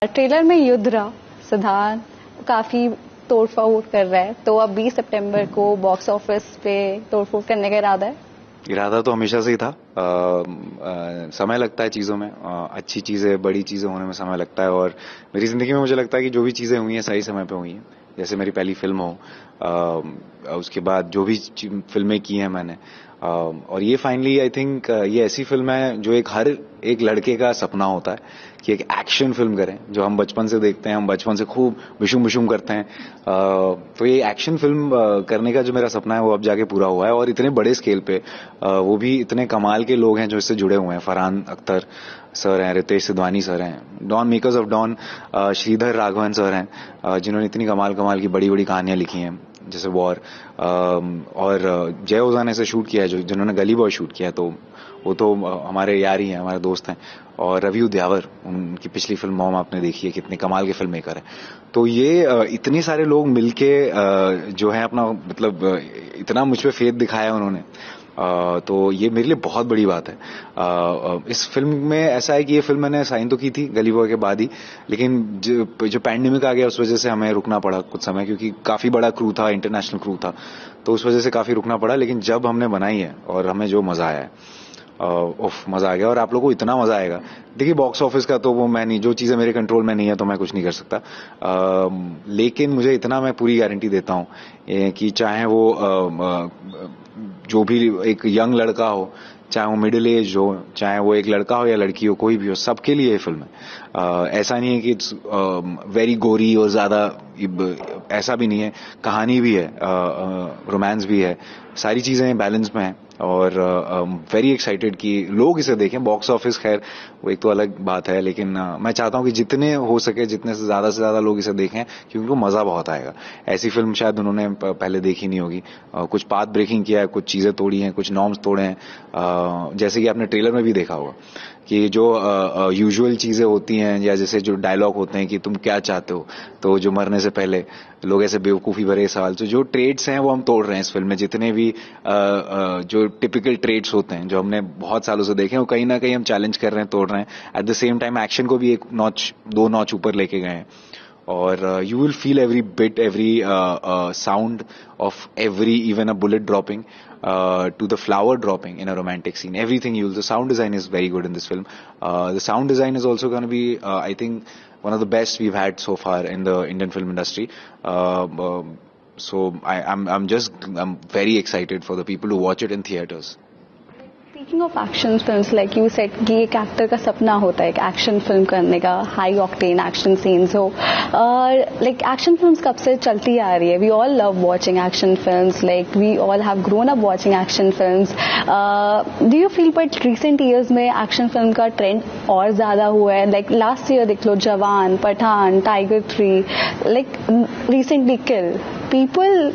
Trailer में युद्ध सिद्धांत काफी तोड़फोड़ कर रहा है, तो अब 20 सितंबर को बॉक्स ऑफिस पे तोड़फोड़ करने का इरादा है। इरादा तो हमेशा से ही था। समय लगता है चीज़ों में, अच्छी चीज़ें बड़ी चीज़ें होने में समय लगता है। और मेरी ज़िंदगी में मुझे लगता है कि जो भी चीज़ें हुई हैं सही समय पे हुई हैं। जैसे मेरी पहली फिल्म हो, उसके बाद जो भी फिल्में की हैं मैंने, और ये फाइनली आई थिंक ये ऐसी फिल्म है जो हर एक लड़के का सपना होता है कि एक एक्शन फिल्म करें, जो हम बचपन से देखते हैं, हम बचपन से खूब विशुम विशुम करते हैं। तो ये एक्शन फिल्म करने का जो मेरा सपना है वो अब जाके पूरा हुआ है, और इतने बड़े स्केल पे, वो भी इतने कमाल के लोग हैं जो इससे जुड़े हुए हैं। फरहान अख्तर सर हैं, रितेश सिद्धवानी सर हैं, Don makers of Don Sridhar Raghavan sir हैं, जिन्होंने इतनी कमाल कमाल की बड़ी बड़ी कहानियां लिखी हैं, जैसे वॉर। और जय ओझा ने इसे शूट किया है, जिन्होंने गली बॉय शूट किया है, तो वो तो हमारे यार ही हैं, हमारे दोस्त हैं। और रवि उद्यावर, उनकी पिछली फिल्म मॉम आपने देखी है, कितने कमाल के फिल्म मेकर हैं। तो ये इतने सारे लोग मिलके जो है अपना मतलब इतना मुझ पे फेथ दिखाया उन्होंने। तो ये मेरे लिए बहुत बड़ी बात है। इस फिल्म में ऐसा है कि ये फिल्म मैंने साइन तो की थी गली बॉय के बाद ही, लेकिन जो पैंडेमिक आ गया उस वजह से हमें रुकना पड़ा कुछ समय, क्योंकि काफी बड़ा क्रू था, इंटरनेशनल क्रू था, तो उस वजह से काफी रुकना पड़ा। लेकिन जब हमने बनाई है और हमें जो मजा आया है, उफ मजा आ गया। और आप लोगों को इतना मजा आएगा। देखिए बॉक्स ऑफिस का तो वो मैं नहीं, जो चीजें मेरे कंट्रोल में नहीं है तो मैं कुछ नहीं कर सकता। लेकिन मुझे इतना मैं पूरी गारंटी देता हूँ कि चाहे वो जो भी एक यंग लड़का हो, चाहे वो मिडिल एज हो, चाहे वो एक लड़का हो या लड़की हो, कोई भी हो, सबके लिए ये फिल्म है। ऐसा नहीं है कि इट्स वेरी गोरी और ज्यादा, ऐसा भी नहीं है। कहानी भी है, रोमांस भी है, सारी चीजें बैलेंस में है। और वेरी एक्साइटेड कि लोग इसे देखें। बॉक्स ऑफिस खैर वो एक तो अलग बात है, लेकिन मैं चाहता हूं कि जितने हो सके, जितने से ज्यादा लोग इसे देखें, क्योंकि उनको मजा बहुत आएगा। ऐसी फिल्म शायद उन्होंने पहले देखी नहीं होगी। कुछ पाथ ब्रेकिंग किया है, कुछ चीजें तोड़ी हैं, कुछ नॉर्म्स तोड़े हैं। जैसे कि आपने ट्रेलर में भी देखा होगा कि जो यूजुअल चीजें होती हैं, या जैसे जो डायलॉग होते हैं कि तुम क्या चाहते हो, तो जो मरने से पहले लोग ऐसे बेवकूफी भरे सवाल, तो जो ट्रेड्स हैं वो हम तोड़ रहे हैं इस फिल्म में। जितने भी जो टिपिकल ट्रेड्स होते हैं जो हमने बहुत सालों से देखे हैं, वो कहीं ना कहीं हम चैलेंज कर रहे हैं, तोड़ रहे हैं। Eight the same time action को भी एक नॉच, दो नॉच ऊपर लेके गए हैं। और you will feel every bit, every sound of every, even a bullet dropping, to the flower dropping in a romantic scene. Everything the sound design is very good in this film. The sound design is also going to be, I think, one of the best we've had so far in the Indian film industry. So I'm very excited for the people who watch it in theaters. Speaking of action films, like you said कि एक actor का सपना होता है एक action film करने का, high octane action scenes हो। लाइक एक्शन फिल्म्स कब से चलती आ रही है, we all love watching action films, like we all have grown up watching action films. Do you feel but recent years में एक्शन फिल्म का ट्रेंड और ज्यादा हुआ है? लाइक लास्ट ईयर देख लो, Jawan, Pathaan, Tiger 3, like recently Kill. People,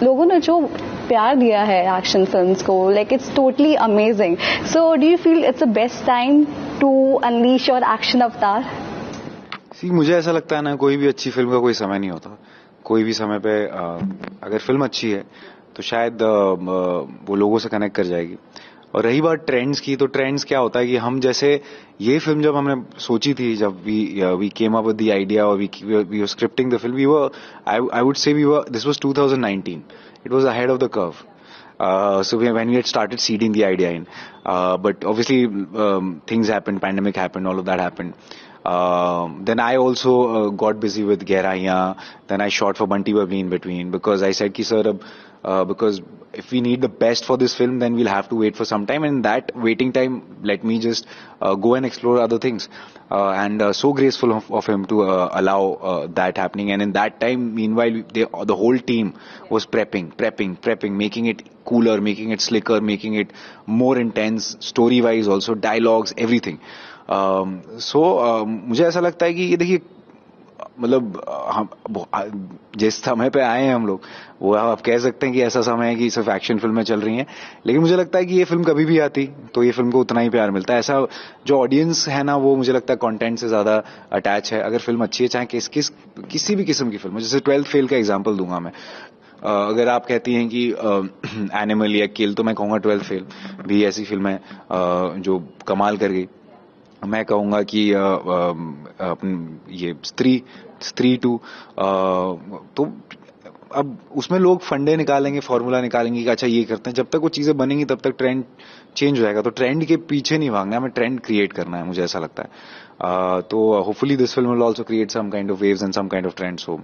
लोगों ने जो प्यार दिया है एक्शन फिल्म्स को, like it's totally amazing. So do you feel it's the best time to unleash your action avatar? मुझे ऐसा लगता है ना, कोई भी अच्छी फिल्म का कोई समय नहीं होता। कोई भी समय पे अगर फिल्म अच्छी है तो शायद वो लोगों से कनेक्ट कर जाएगी। और रही बात ट्रेंड्स की, तो ट्रेंड्स क्या होता है कि हम जैसे ये फिल्म जब हमने सोची थी, जब we came up with the idea और we were scripting the film, we were, I would say we were, this was 2019, it was ahead of the curve. So when we had started seeding the idea in, but obviously things happened, pandemic happened, all of that happened. Then I also got busy with Gehraiyaan. Then I shot for Bunty Babli in between, because I said ki sir, because if we need the best for this film, then we'll have to wait for some time, and that waiting time, let me just go and explore other things. And so graceful of him to allow that happening. And in that time, meanwhile, the whole team was prepping, making it cooler, making it slicker, making it more intense, story wise also, dialogues, everything. मुझे ऐसा लगता है कि ये देखिए, मतलब हम जिस समय पे आए हैं हम लोग, वो आप कह सकते हैं कि ऐसा समय है कि सिर्फ एक्शन फिल्में चल रही हैं। लेकिन मुझे लगता है कि ये फिल्म कभी भी आती तो ये फिल्म को उतना ही प्यार मिलता है। ऐसा जो ऑडियंस है ना, वो मुझे लगता है कंटेंट से ज्यादा अटैच है। अगर फिल्म अच्छी है, चाहे किसी भी किस्म की फिल्म, जैसे 12th फेल का एग्जाम्पल दूंगा मैं। अगर आप कहती हैं कि एनिमल या किल, तो मैं कहूंगा 12th फेल भी ऐसी फिल्म है जो कमाल कर गई। मैं कहूँगा कि ये स्त्री टू तो अब उसमें लोग फंडे निकालेंगे, फॉर्मूला निकालेंगे कि अच्छा ये करते हैं. जब तक वो चीजें बनेंगी तब तक ट्रेंड चेंज हो जाएगा. तो ट्रेंड के पीछे नहीं भागना है, हमें ट्रेंड क्रिएट करना है, मुझे ऐसा लगता है. तो hopefully this film will also create some kind of waves and some kind of trends. So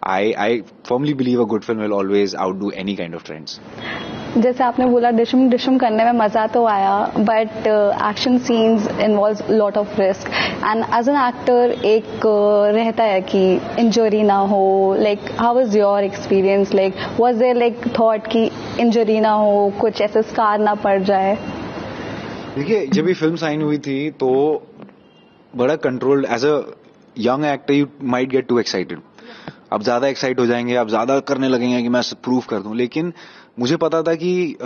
I firmly believe a good film will always outdo any kind of trends. जैसे आपने बोला डिशम डिशम करने में मजा तो आया, but action scenes involves lot of risk and as an actor एक रहता है कि इंजरी ना हो. Like how was your experience? Like was there like thought कि इंजरी ना हो, कुछ ऐसे स्कार ना पड़ जाए? देखिए, जब ये फिल्म साइन हुई थी तो बड़ा controlled. As a young actor you might get too excited. आप ज्यादा एक्साइट हो जाएंगे, आप ज्यादा करने लगेंगे कि मैं प्रूव कर दूं. लेकिन मुझे पता था कि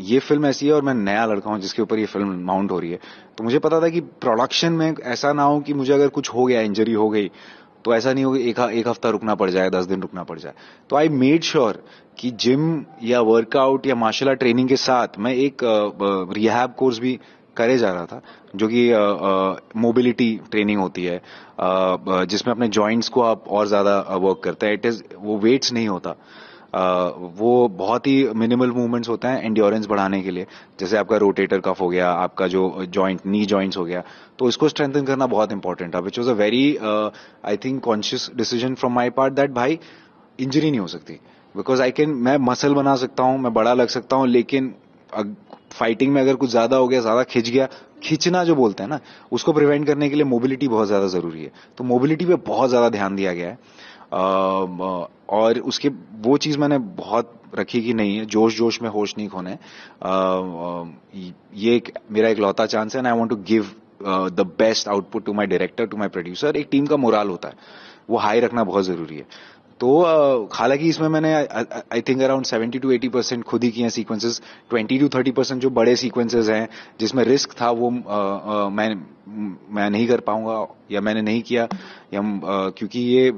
ये फिल्म ऐसी है और मैं नया लड़का हूं जिसके ऊपर ये फिल्म माउंट हो रही है. तो मुझे पता था कि प्रोडक्शन में ऐसा ना हो कि मुझे अगर कुछ हो गया, इंजरी हो गई, तो ऐसा नहीं हो कि एक हफ्ता रुकना पड़ जाए, 10 दिन रुकना पड़ जाए. तो आई मेड श्योर कि जिम या वर्कआउट या मार्शल आर्ट ट्रेनिंग के साथ मैं एक रिहैब कोर्स भी करे जा रहा था, जो कि मोबिलिटी ट्रेनिंग होती है, जिसमें अपने जॉइंट्स को आप और ज्यादा वर्क करते हैं. वो वेट्स नहीं होता, वो बहुत ही मिनिमल मूवमेंट्स होते हैं एंड्योरेंस बढ़ाने के लिए. जैसे आपका रोटेटर कफ हो गया, आपका जो जॉइंट नी जॉइंट्स हो गया, तो इसको स्ट्रेंथन करना बहुत इंपॉर्टेंट था. Which was a very I think conscious decision from my part that भाई इंजरी नहीं हो सकती. बिकॉज मैं मसल बना सकता हूं, मैं बड़ा लग सकता हूं, लेकिन फाइटिंग में अगर कुछ ज्यादा हो गया, ज्यादा खिंच गया, खींचना जो बोलते हैं ना, उसको प्रिवेंट करने के लिए मोबिलिटी बहुत ज्यादा जरूरी है. तो मोबिलिटी पे बहुत ज्यादा ध्यान दिया गया है. और उसके वो चीज मैंने बहुत रखी कि नहीं है, जोश जोश में होश नहीं खोने. ये मेरा एक लौता चांस है, and I want to give the best output to my director, to my producer. एक टीम का मोराल होता है, वो हाई रखना बहुत जरूरी है. तो हालांकि इसमें मैंने आई थिंक अराउंड 70 to 80% खुद ही किए हैं सीक्वेंसेस. 20 to 30% जो बड़े सीक्वेंसेस हैं जिसमें रिस्क था, वो मैं नहीं कर पाऊंगा, या मैंने नहीं किया, या क्योंकि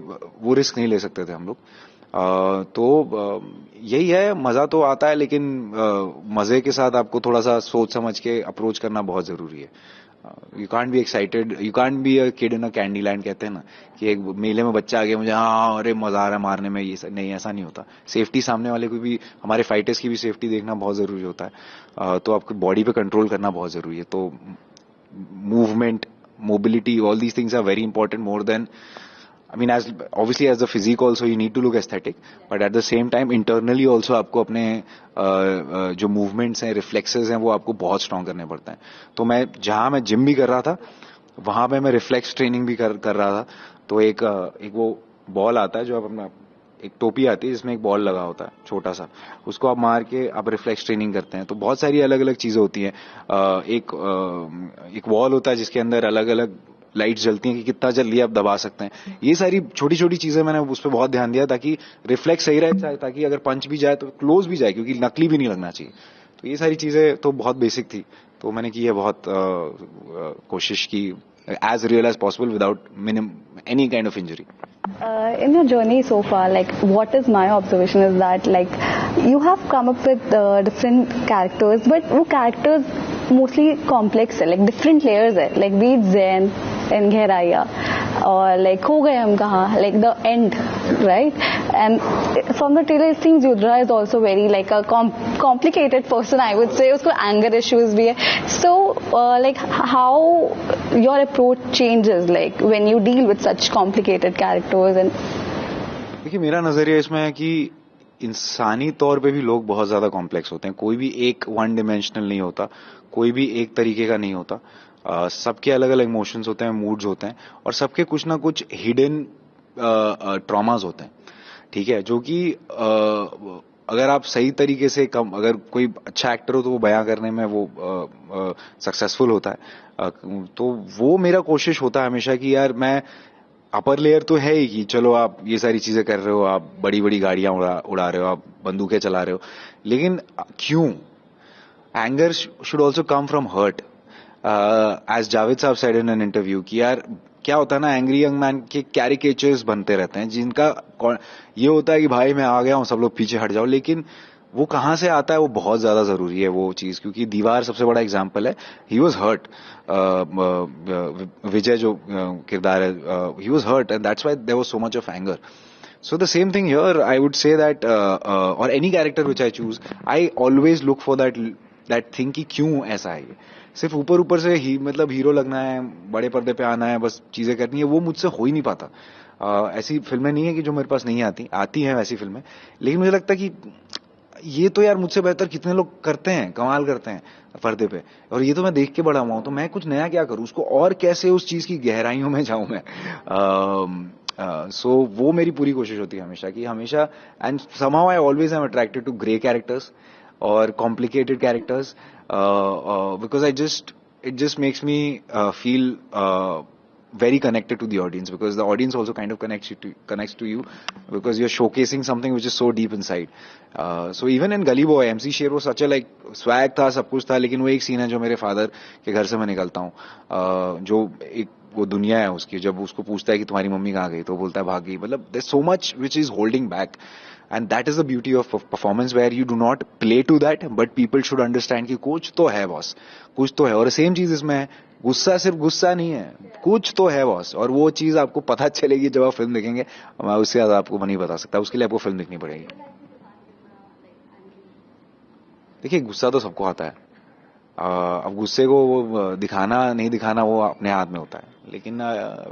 वो रिस्क नहीं ले सकते थे हम लोग. तो यही है, मजा तो आता है, लेकिन मजे के साथ आपको थोड़ा सा सोच समझ के अप्रोच करना बहुत जरूरी है. You can't be excited, you can't be a kid in a candy land, कहते हैं ना, कि एक मेले में बच्चा आ गया, मुझे हाँ अरे मजा आ रहा है मारने में, ये नहीं, ऐसा नहीं होता. सेफ्टी सामने वाले को भी, हमारे फाइटर्स की भी सेफ्टी देखना बहुत जरूरी होता है. तो आपको बॉडी पे कंट्रोल करना बहुत जरूरी है. तो movement, mobility, all these things are very important, more than I mean, obviously as the physique also you need to look aesthetic, but at the same time internally also आपको अपने जो movements हैं, reflexes हैं, वो आपको बहुत strong करने पड़ते हैं. तो जहाँ मैं जिम भी कर रहा था, वहां पे मैं रिफ्लेक्स ट्रेनिंग भी कर रहा था. तो एक वो बॉल आता है, जो आप अपना एक टोपी आती है जिसमें एक बॉल लगा होता है छोटा सा, उसको आप मार के आप रिफ्लेक्स ट्रेनिंग करते हैं. तो बहुत सारी अलग अलग चीजें होती हैं. एक वॉल होता है जिसके अंदर अलग अलग लाइट्स जलती हैं कि कितना जल्दी आप दबा सकते हैं. ये सारी छोटी छोटी चीजें मैंने उस पर बहुत ध्यान दिया, ताकि रिफ्लेक्स सही रहे, ताकि अगर पंच भी जाए तो क्लोज भी जाए, क्योंकि नकली भी नहीं लगना चाहिए. तो ये सारी चीजें तो बहुत बेसिक थी, तो मैंने की है बहुत कोशिश की as real as possible without any kind of injury. In your journey so far, like what is my observation is that like you have come up with different characters, but वो characters mostly complex है, like different layers है, like be it Zain and Gehraia, और like हो गए हम कहाँ, like the end, right? And from the trailer it seems Yudra is also very like a complicated person, I would say. उसको anger issues भी है. So like how your approach changes like when you deal with such complicated characters? And देखिए, मेरा नजरिया इसमें है कि इंसानी तौर पे भी लोग बहुत ज्यादा कॉम्प्लेक्स होते हैं. कोई भी एक वन डिमेंशनल नहीं होता, कोई भी एक तरीके का नहीं होता. सबके अलग अलग इमोशंस होते हैं, मूड्स होते हैं, और सबके कुछ ना कुछ हिडन ट्रॉमास होते हैं. ठीक है, जो कि अगर आप सही तरीके से अगर कोई अच्छा एक्टर हो तो वो बयां करने में वो सक्सेसफुल होता है. तो वो मेरा कोशिश होता है हमेशा कि यार मैं अपर लेयर तो है ही कि चलो आप ये सारी चीजें कर रहे हो, आप बड़ी बड़ी गाड़ियां उड़ा रहे हो, आप बंदूकें चला रहे हो, लेकिन क्यों? Anger should also come from hurt. As Javed साहब सेड इन एन इंटरव्यू कि यार क्या होता है ना, एंग्री यंग मैन के कैरिकेचर्स बनते रहते हैं, जिनका ये होता है कि भाई मैं आ गया हूं, सब लोग पीछे हट जाओ. लेकिन वो कहाँ से आता है वो बहुत ज्यादा जरूरी है वो चीज, क्योंकि दीवार सबसे बड़ा एग्जाम्पल है. ही वॉज हर्ट, विजय जो किरदार है, he was hurt and that's why there was so much of anger. So the same thing here, I would say that, or any character which I choose, I always look for that thing कि क्यों ऐसा है ये. सिर्फ ऊपर ऊपर से ही मतलब हीरो लगना है, बड़े पर्दे पे आना है, बस चीजें करनी है, वो मुझसे हो ही नहीं पाता. ऐसी फिल्में नहीं है कि जो मेरे पास नहीं आती हैं वैसी फिल्में, लेकिन मुझे लगता है कि ये तो यार मुझसे बेहतर कितने लोग करते हैं, कमाल करते हैं पर्दे पे, और ये तो मैं देख के बड़ा हुआ हूं, तो मैं कुछ नया क्या करूं उसको, और कैसे उस चीज की गहराइयों में जाऊं मैं. सो वो मेरी पूरी कोशिश होती है हमेशा कि हमेशा, and somehow I always am attracted to grey characters और complicated characters, because it just makes me feel very connected to the audience, because the audience also kind of connects to you because you're showcasing something which is so deep inside. So even in Gully Boy, MC Sher was such a like swag था, सब कुछ था, लेकिन वो एक scene है जो मेरे फादर के घर से मैं निकलता हूँ, जो एक वो दुनिया है उसकी, जब उसको पूछता है कि तुम्हारी मम्मी कहाँ गई, तो बोलता है भाग गई. मतलब there's so much which is holding back, and that is the beauty of performance, where you do not play to that, but people should understand कि कुछ तो है बॉस, कुछ तो है. और सेम चीज इसमें है, गुस्सा सिर्फ गुस्सा नहीं है, कुछ तो है बॉस, और वो चीज आपको पता चलेगी जब आप फिल्म देखेंगे. मैं उससे ज्यादा आपको नहीं बता सकता, उसके लिए आपको फिल्म देखनी पड़ेगी. देखिए गुस्सा तो सबको आता है, अब गुस्से को वो दिखाना नहीं दिखाना वो अपने हाथ में होता है, लेकिन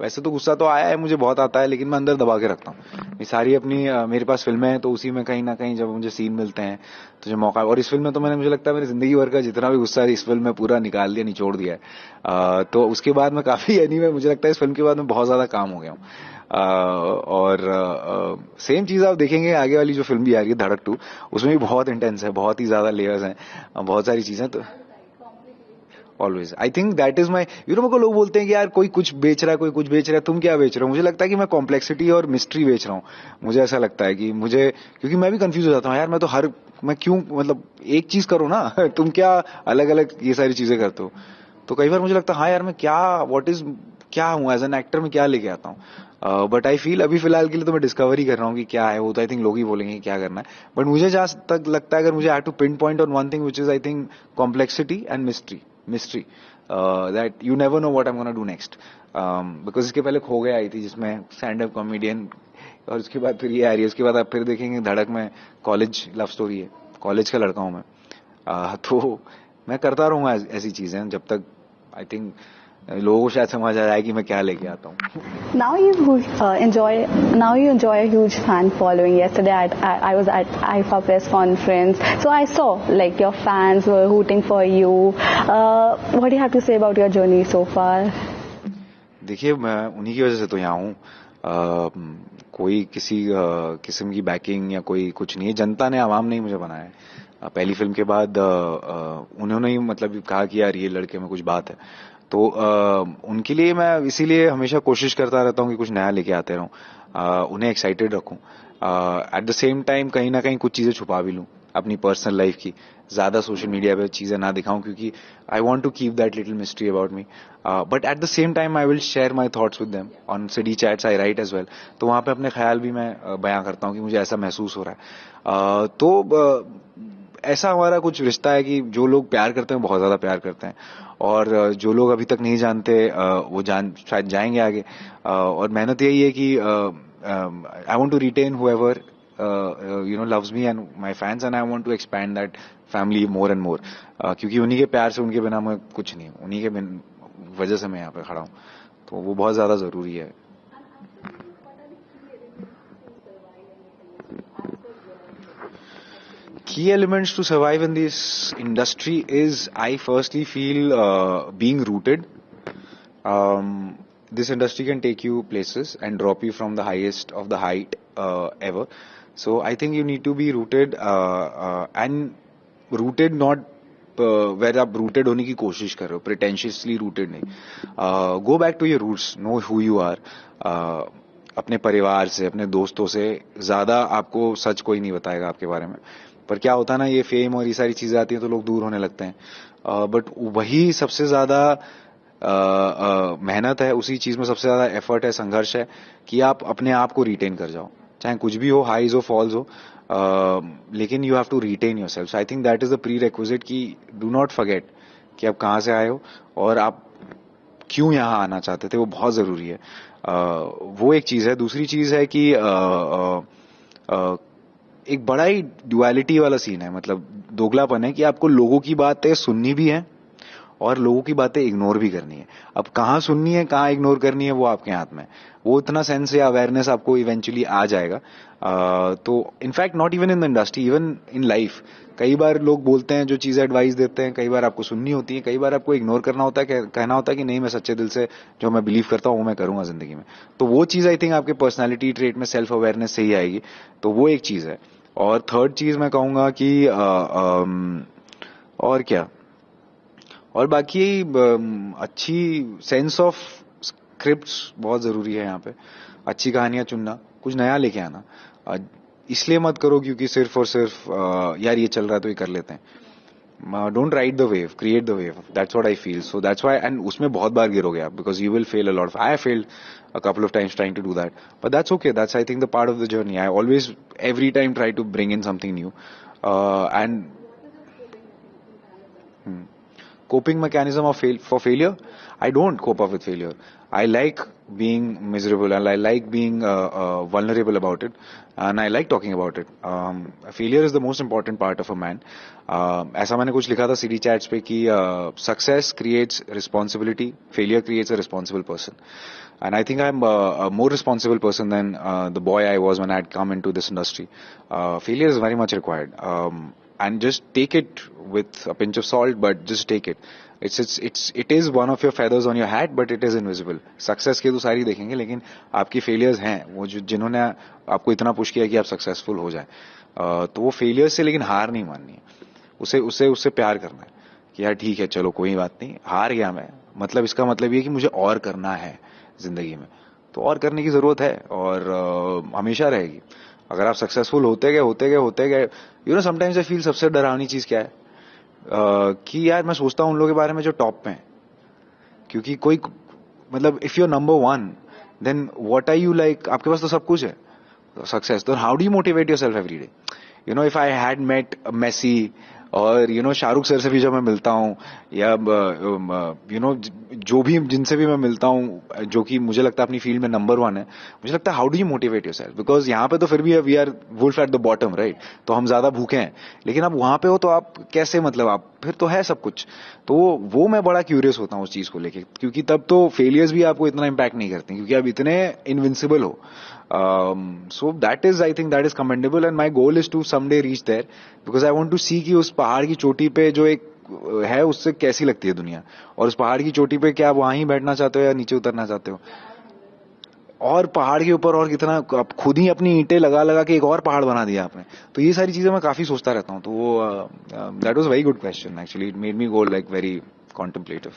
वैसे तो गुस्सा तो आया है, मुझे बहुत आता है, लेकिन मैं अंदर दबा के रखता हूँ. ये सारी अपनी मेरे पास फिल्में हैं, तो उसी में कहीं ना कहीं जब मुझे सीन मिलते हैं तो जो मौका, और इस फिल्म में तो मुझे लगता है मेरी जिंदगी भर का जितना भी गुस्सा है इस फिल्म में पूरा निकाल दिया, निचोड़ दिया है. तो उसके बाद में काफी एनीवे मुझे लगता है इस फिल्म के बाद में बहुत ज्यादा काम हो गया हूँ. और सेम चीज आप देखेंगे आगे वाली जो फिल्म भी आ रही है धड़क 2, उसमें भी बहुत इंटेंस है, बहुत ही ज्यादा लेयर्स हैं, बहुत सारी चीजें. तो always I think that is my, you know, मेरे को लोग बोलते हैं कि यार कोई कुछ बेच रहा है, कोई कुछ बेच रहा है, तुम क्या बेच रहे हो. मुझे लगता है कि मैं कॉम्प्लेक्सिटी और मिस्ट्री बेच रहा हूँ. मुझे ऐसा लगता है कि मुझे, क्योंकि मैं भी कंफ्यूज हो जाता हूँ यार, मैं क्यों, मतलब एक चीज करो ना तुम क्या अलग अलग ये सारी चीजें करते हो. तो कई बार मुझे लगता है हाँ यार मैं क्या हूँ एज एन एक्टर, में क्या लेके आता हूँ. बट आई फील अभी फिलहाल के लिए तो मैं डिस्कवर ही कर रहा हूँ कि क्या है वो, तो आई थिंक लोग ही बोलेंगे क्या करना है. बट मुझे जहां तक लगता है, अगर मुझे I to pinpoint on one thing which is I think complexity and mystery, that you never know what I'm gonna do next. Because इसके पहले खो गया आई थी, जिसमें स्टैंड अप कॉमेडियन, और उसके बाद फिर ये आ रही है, उसके बाद आप फिर देखेंगे धड़क में कॉलेज लव स्टोरी है, कॉलेज का लड़का हूं मैं. तो मैं करता रहूंगा ऐसी चीजें जब तक आई थिंक लोगों को शायद समझ आ जाए कि मैं क्या लेके आता हूँ. Now you enjoy a huge fan following. Yesterday I was at IFA press conference, so I saw like your fans were hooting for you. What do you have to say about your journey so far? देखिए मैं उन्हीं की वजह से तो यहाँ हूँ. कोई किसी किस्म की बैकिंग या कोई कुछ नहीं है, जनता ने, आवाम ने ही मुझे बनाया है. पहली फिल्म के बाद उन्होंने ही मतलब कहा कि यार ये लड़के में कुछ बात है, तो उनके लिए मैं इसीलिए हमेशा कोशिश करता रहता हूँ कि कुछ नया लेके आते रहूँ, उन्हें एक्साइटेड रखूँ. एट द सेम टाइम कहीं ना कहीं कुछ चीजें छुपा भी लूँ अपनी पर्सनल लाइफ की, ज्यादा सोशल मीडिया पे चीजें ना दिखाऊं, क्योंकि I want to keep that little mystery about me. But at the same time I will share my thoughts with them on city chats, I write as well. तो वहां पे अपने ख्याल भी मैं बयां करता हूँ कि मुझे ऐसा महसूस हो रहा है. तो ऐसा हमारा कुछ रिश्ता है कि जो लोग प्यार करते हैं बहुत ज्यादा प्यार करते हैं, और जो लोग अभी तक नहीं जानते वो शायद जाएंगे आगे. और मेहनत यही है कि I want to retain whoever loves me and my fans, and I want to expand that family more and more, क्योंकि उन्हीं के प्यार से, उनके बिना मैं कुछ नहीं, उन्हीं के वजह से मैं यहाँ पे खड़ा हूँ, तो वो बहुत ज्यादा जरूरी है. Key elements to survive in this industry is, I firstly feel, being rooted. This industry can take you places and drop you from the highest of the height ever. So I think you need to be rooted, and rooted not where आप rooted होने की कोशिश कर रहे हो, pretentiously rooted नहीं. Go back to your roots, know who you are. अपने परिवार से, अपने दोस्तों से ज्यादा आपको सच कोई नहीं बताएगा आपके बारे में. पर क्या होता है ना, ये फेम और ये सारी चीजें आती हैं तो लोग दूर होने लगते हैं. बट वही सबसे ज्यादा मेहनत है, उसी चीज में सबसे ज्यादा एफर्ट है, संघर्ष है, कि आप अपने आप को रिटेन कर जाओ, चाहे कुछ भी हो, हाईज हो, फॉल्स हो. लेकिन you have to retain yourself. I think that is the prerequisite कि डू नॉट फॉरगेट कि आप कहाँ से आए हो और आप क्यों यहाँ आना चाहते थे, वो बहुत जरूरी है. वो एक चीज है. दूसरी चीज है कि एक बड़ा ही ड्युअलिटी वाला सीन है, मतलब दोगलापन है कि आपको लोगों की बातें सुननी भी है और लोगों की बातें इग्नोर भी करनी है. अब कहाँ सुननी है कहाँ इग्नोर करनी है वो आपके हाथ में है. वो इतना सेंस या अवेयरनेस आपको इवेंचुअली आ जाएगा. तो in fact not even in the industry, even in life कई बार लोग बोलते हैं जो चीजें एडवाइस देते हैं, कई बार आपको सुननी होती है, कई बार आपको इग्नोर करना होता है, कहना होता है कि नहीं मैं सच्चे दिल से जो मैं बिलीव करता हूँ वो मैं करूंगा जिंदगी में. तो वो चीज आई थिंक आपके पर्सनैलिटी ट्रेट में सेल्फ अवेयरनेस से ही आएगी. तो वो एक चीज है. और थर्ड चीज मैं कहूंगा कि और क्या, और बाकी अच्छी सेंस ऑफ स्क्रिप्ट्स बहुत जरूरी है यहाँ पे. अच्छी कहानियां चुनना, कुछ नया लेके आना. इसलिए मत करो क्योंकि सिर्फ और सिर्फ यार ये चल रहा है तो ये कर लेते हैं. Don't ride the wave, create the wave. That's what I feel. So that's why, and उसमें बहुत बार गिरोगे आप, because you will fail a lot. I failed a couple of times trying to do that, but that's okay. That's, I think, the part of the journey. I always every time try to bring in something new. And coping mechanism of for failure, I don't cope up with failure. I like being miserable and I like being vulnerable about it, and I like talking about it. Failure is the most important part of a man. ऐसा मैंने कुछ लिखा था CD chats पे कि success creates responsibility, failure creates a responsible person. And I think I'm a more responsible person than the boy I was when I had come into this industry. Failure is very much required. And just take it with a pinch of salt, but just take it. It is one of your feathers on your hat, but it is invisible. Success के तो सारी देखेंगे, लेकिन आपकी failures हैं वो जिन्होंने आपको इतना पुश किया कि आप successful हो जाए. तो वो failures से लेकिन हार नहीं माननी है. उससे प्यार करना है कि यार ठीक है, चलो कोई बात नहीं, हार गया मैं, मतलब इसका मतलब ये कि मुझे और करना है जिंदगी में. तो और करने की जरूरत है और हमेशा रहेगी. अगर आप सक्सेसफुल होते गए, you know sometimes I feel सबसे डरावनी चीज क्या है कि यार मैं सोचता हूं उन लोगों के बारे में जो टॉप पे हैं, क्योंकि कोई मतलब if you are number 1 then what are you like, आपके पास तो सब कुछ है सक्सेस. तो how do you motivate yourself every day? You know if I had met Messi और यू नो शाहरुख सर से भी जब मैं मिलता हूँ या यू नो जो भी जिनसे भी मैं मिलता हूँ जो कि मुझे लगता है अपनी फील्ड में नंबर 1 है, मुझे लगता है how do you motivate yourself? Because यहाँ पे तो फिर भी we are wolf at the bottom, right? तो हम ज्यादा भूखे हैं, लेकिन अब वहां पे हो तो आप कैसे, मतलब आप फिर तो है सब कुछ. तो वो मैं बड़ा क्यूरियस होता हूँ उस चीज को लेके, क्योंकि तब तो फेलियर्स भी आपको इतना इम्पैक्ट नहीं करते क्योंकि आप इतने इनविंसिबल हो. So that is, I think that is commendable, and my goal is to someday reach there, because I want to see कि उस पहाड़ की चोटी पे जो एक है उससे कैसी लगती है दुनिया, और उस पहाड़ की चोटी पे क्या आप वहां ही बैठना चाहते हो या नीचे उतरना चाहते हो, और पहाड़ के ऊपर और कितना आप खुद ही अपनी ईंटें लगा लगा के एक और पहाड़ बना दिया आपने. तो ये सारी चीजें मैं काफी सोचता रहता हूँ. तो वो that was very good question actually. It made me go like very contemplative.